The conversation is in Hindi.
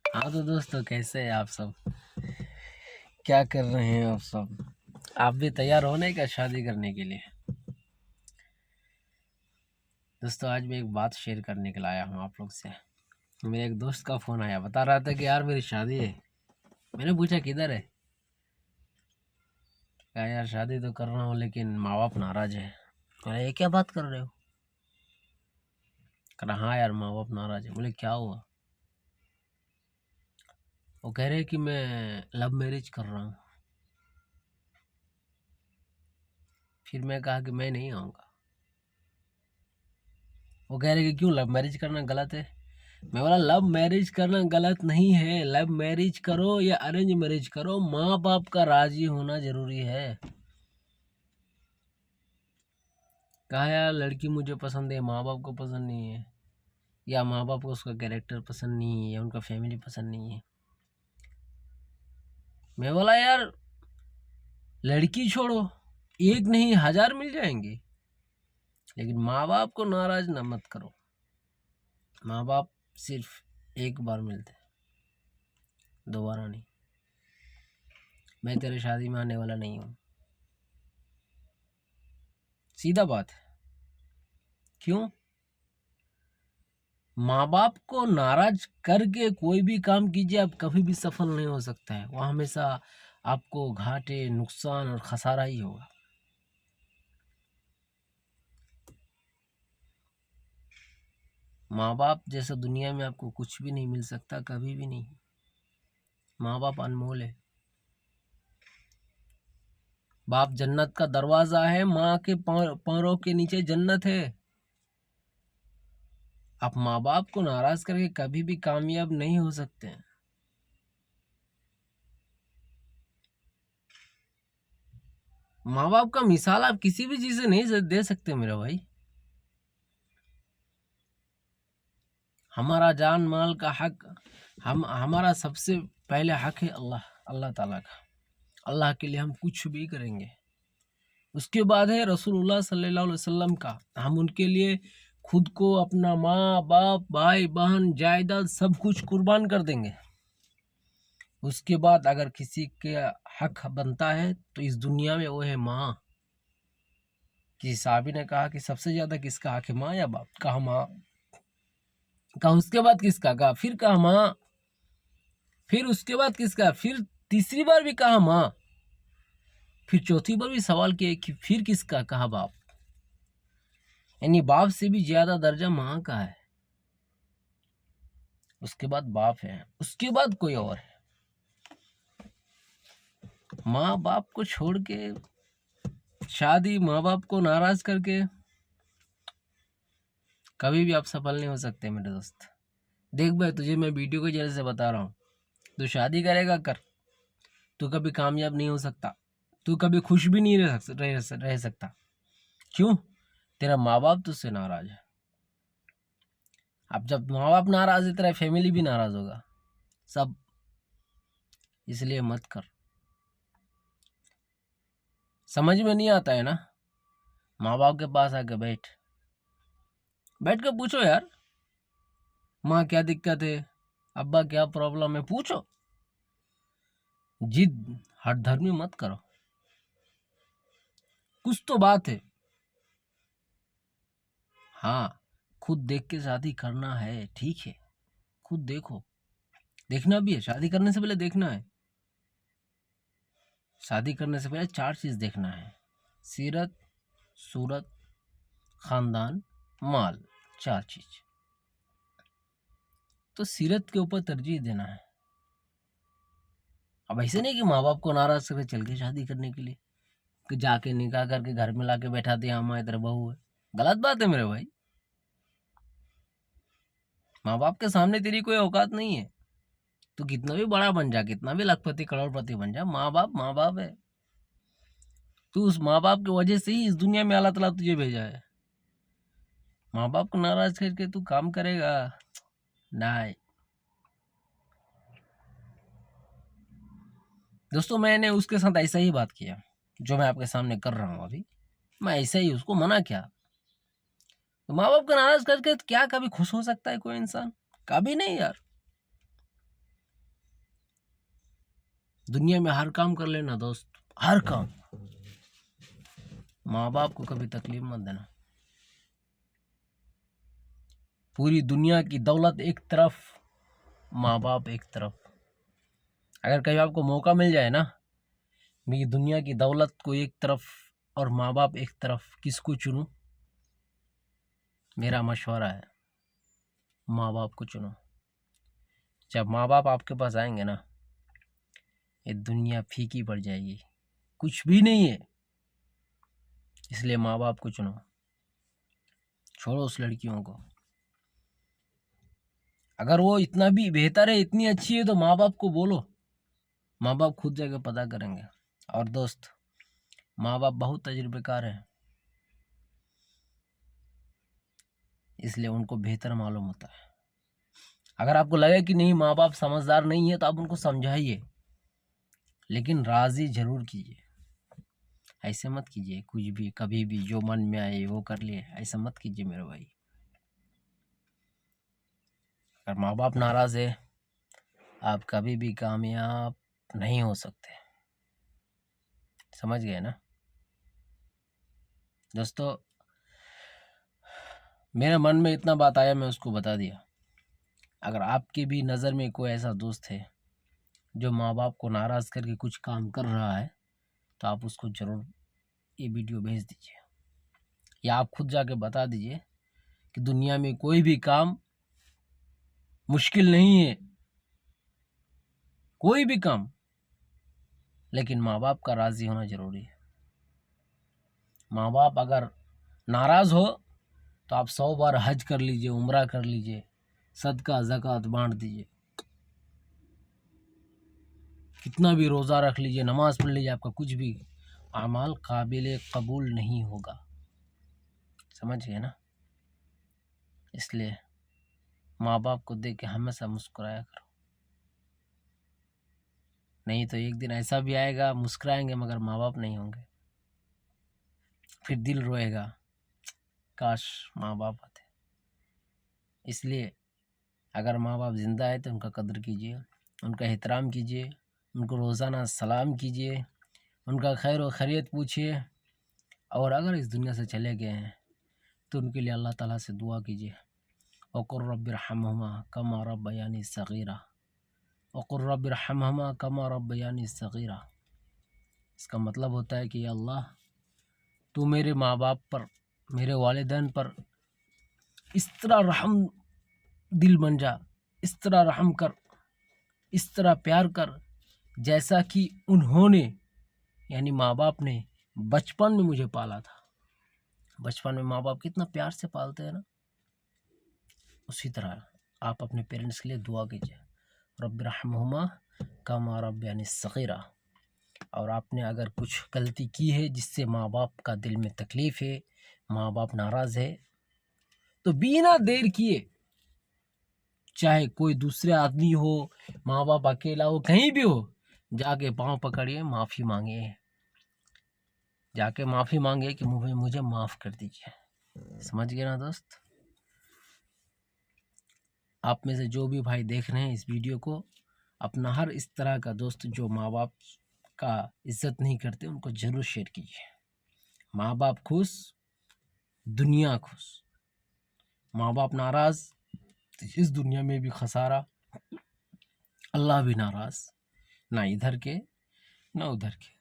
हाँ तो दोस्तों, कैसे हैं आप सब? क्या कर रहे हैं आप सब? आप भी तैयार हो नहीं क्या शादी करने के लिए? दोस्तों, आज मैं एक बात शेयर करने के लिए आया हूँ आप लोग से। मेरे एक दोस्त का फ़ोन आया, बता रहा था कि यार मेरी शादी है। मैंने पूछा किधर है? कहा यार शादी तो कर रहा हूँ लेकिन माँ बाप नाराज़ है। अरे ये क्या बात कर रहे हो? कहा हाँ यार, माँ बाप नाराज़ है। बोले क्या हुआ? वो कह रहे कि मैं लव मैरिज कर रहा हूँ। फिर मैं कहा कि मैं नहीं आऊँगा। वो कह रहे कि क्यों, लव मैरिज करना गलत है? मैं बोला लव मैरिज करना गलत नहीं है। लव मैरिज करो या अरेंज मैरिज करो, माँ बाप का राजी होना जरूरी है। कहा यार लड़की मुझे पसंद है, माँ बाप को पसंद नहीं है, या माँ बाप को उसका कैरेक्टर पसंद नहीं है, या उनका फैमिली पसंद नहीं है। मैं बोला यार लड़की छोड़ो, एक नहीं 1000 मिल जाएंगे, लेकिन माँ बाप को नाराज ना मत करो। माँ बाप सिर्फ एक बार मिलते हैं, दोबारा नहीं। मैं तेरे शादी में आने वाला नहीं हूँ, सीधा बात है। क्यों? माँ बाप को नाराज करके कोई भी काम कीजिए, आप कभी भी सफल नहीं हो सकता है। वहाँ हमेशा आपको घाटे, नुकसान और खसारा ही होगा। माँ बाप जैसा दुनिया में आपको कुछ भी नहीं मिल सकता, कभी भी नहीं। माँ बाप अनमोल है। बाप जन्नत का दरवाजा है, माँ के पैरों के नीचे जन्नत है। आप माँ बाप को नाराज करके कभी भी कामयाब नहीं हो सकते हैं। माँ बाप का मिसाल आप किसी भी चीज से नहीं दे सकते मेरा भाई। हमारा जान माल का हक, हमारा सबसे पहले हक है अल्लाह, अल्लाह ताला का। अल्लाह के लिए हम कुछ भी करेंगे। उसके बाद है रसूलुल्लाह सल्लल्लाहु अलैहि वसल्लम का। हम उनके लिए खुद को, अपना माँ बाप, भाई बहन, जायदाद सब कुछ कुर्बान कर देंगे। उसके बाद अगर किसी के हक बनता है तो इस दुनिया में वो है माँ। किसी साहबी ने कहा कि सबसे ज्यादा किसका हक है, माँ या बाप? कहा माँ। कहा उसके बाद किसका? कहा फिर कहा माँ। फिर उसके बाद किसका? फिर तीसरी बार भी कहा माँ। फिर चौथी बार भी सवाल किया कि फिर किसका? कहा बाप। यानी बाप से भी ज्यादा दर्जा माँ का है। उसके बाद बाप है, उसके बाद कोई और है। माँ बाप को छोड़ के शादी, माँ बाप को नाराज करके कभी भी आप सफल नहीं हो सकते मेरे दोस्त। देख भाई, तुझे मैं वीडियो के जरिए से बता रहा हूँ, तू शादी करेगा कर, तू कभी कामयाब नहीं हो सकता। तू कभी खुश भी नहीं रह सकता। क्यों? तेरा माँ बाप तुझसे नाराज है। अब जब माँ बाप नाराज है, तेरा फैमिली भी नाराज होगा, सब। इसलिए मत कर। समझ में नहीं आता है ना? माँ बाप के पास आके बैठ बैठ कर पूछो यार, माँ क्या दिक्कत है, अब्बा क्या प्रॉब्लम है, पूछो। जिद हठधर्मी मत करो। कुछ तो बात है। हाँ, खुद देख के शादी करना है, ठीक है। खुद देखो, देखना भी है। शादी करने से पहले देखना है। शादी करने से पहले 4 चीज देखना है: सीरत, सूरत, खानदान, माल। 4 चीज। तो सीरत के ऊपर तरजीह देना है। अब ऐसे नहीं कि माँ बाप को नाराज करके चल के शादी करने के लिए, कि जाके निकाह करके घर में लाके बैठा दिया, हमारी तरह बहू है। गलत बात है मेरे भाई। माँ बाप के सामने तेरी कोई औकात नहीं है। तू कितना भी बड़ा बन जा, कितना भी लाखपति करोड़पति बन जा, माँ बाप माँ बाप है। तू उस माँ बाप की वजह से ही इस दुनिया में अल्लाह ताला तुझे भेजा है। माँ बाप को नाराज करके तू काम करेगा? नहीं दोस्तों, मैंने उसके साथ ऐसा ही बात किया जो मैं आपके सामने कर रहा हूँ अभी। मैं ऐसा ही उसको मना किया। तो माँ बाप को नाराज करके क्या कभी खुश हो सकता है कोई इंसान? कभी नहीं यार। दुनिया में हर काम कर लेना दोस्त, हर काम। माँ बाप को कभी तकलीफ मत देना। पूरी दुनिया की दौलत एक तरफ, माँ बाप एक तरफ। अगर कभी आपको मौका मिल जाए ना, मेरी दुनिया की दौलत को एक तरफ और माँ बाप एक तरफ, किसको चुनूं? मेरा मशवरा है, माँ बाप को चुनो। जब माँ बाप आपके पास आएंगे ना, ये दुनिया फीकी पड़ जाएगी, कुछ भी नहीं है। इसलिए माँ बाप को चुनो, छोड़ो उस लड़कियों को। अगर वो इतना भी बेहतर है, इतनी अच्छी है, तो माँ बाप को बोलो, माँ बाप खुद जाकर पता करेंगे। और दोस्त, माँ बाप बहुत तजुर्बेकार हैं, इसलिए उनको बेहतर मालूम होता है। अगर आपको लगे कि नहीं माँ बाप समझदार नहीं है, तो आप उनको समझाइए, लेकिन राजी जरूर कीजिए। ऐसे मत कीजिए कुछ भी, कभी भी जो मन में आए वो कर लिए, ऐसा मत कीजिए मेरे भाई। अगर माँ बाप नाराज है, आप कभी भी कामयाब नहीं हो सकते। समझ गए ना दोस्तों? मेरे मन में इतना बात आया, मैं उसको बता दिया। अगर आपके भी नज़र में कोई ऐसा दोस्त है जो माँ बाप को नाराज़ करके कुछ काम कर रहा है, तो आप उसको ज़रूर ये वीडियो भेज दीजिए, या आप खुद जाके बता दीजिए कि दुनिया में कोई भी काम मुश्किल नहीं है, कोई भी काम, लेकिन माँ बाप का राज़ी होना ज़रूरी है। माँ बाप अगर नाराज़ हो तो आप 100 बार हज कर लीजिए, उम्रा कर लीजिए, सदका ज़कात बांट दीजिए, कितना भी रोज़ा रख लीजिए, नमाज पढ़ लीजिए, आपका कुछ भी अमाल काबिल कबूल नहीं होगा। समझ गए ना? इसलिए माँ बाप को देख के हमेशा मुस्कुराया करो, नहीं तो एक दिन ऐसा भी आएगा, मुस्कुराएंगे मगर माँ बाप नहीं होंगे, फिर दिल रोएगा, काश माँ बाप आते। इसलिए अगर माँ बाप ज़िंदा है तो उनका कदर कीजिए, उनका एहतराम कीजिए, उनको रोज़ाना सलाम कीजिए, उनका खैर व खैरियत पूछिए। और अगर इस दुनिया से चले गए हैं तो उनके लिए अल्लाह ताला से दुआ कीजिए, वक़ुर रब्बिरहम्हुमा कमा रब्बयानी सग़ीरा, वक़ुर रब्बिरहम्हुमा कमा रब्बयानी सग़ीरा। इसका मतलब होता है कि अल्लाह, तू मेरे माँ बाप पर, मेरे वालिदैन पर इस तरह रहम दिल बन जा, इस तरह रहम कर, इस तरह प्यार कर, जैसा कि उन्होंने, यानी माँ बाप ने बचपन में मुझे पाला था। बचपन में माँ बाप कितना प्यार से पालते हैं ना, उसी तरह आप अपने पेरेंट्स के लिए दुआ कीजिए, रब्बिरहम्हुमा कमा रब्बयानी सग़ीरा। और आपने अगर कुछ गलती की है जिससे माँ बाप का दिल में तकलीफ़ है, माँ बाप नाराज़ है, तो बिना देर किए, चाहे कोई दूसरे आदमी हो, माँ बाप अकेला हो, कहीं भी हो, जाके पाँव पकड़िए, माफ़ी मांगिए, जाके माफ़ी मांगिए कि मुझे माफ़ कर दीजिए। समझ गए ना दोस्त? आप में से जो भी भाई देख रहे हैं इस वीडियो को, अपना हर इस तरह का दोस्त जो माँ बाप का इज्जत नहीं करते, उनको ज़रूर शेयर कीजिए। माँ बाप खुश, दुनिया खुश। माँ बाप नाराज़, इस दुनिया में भी खसारा, अल्लाह भी नाराज़, ना इधर के ना उधर के।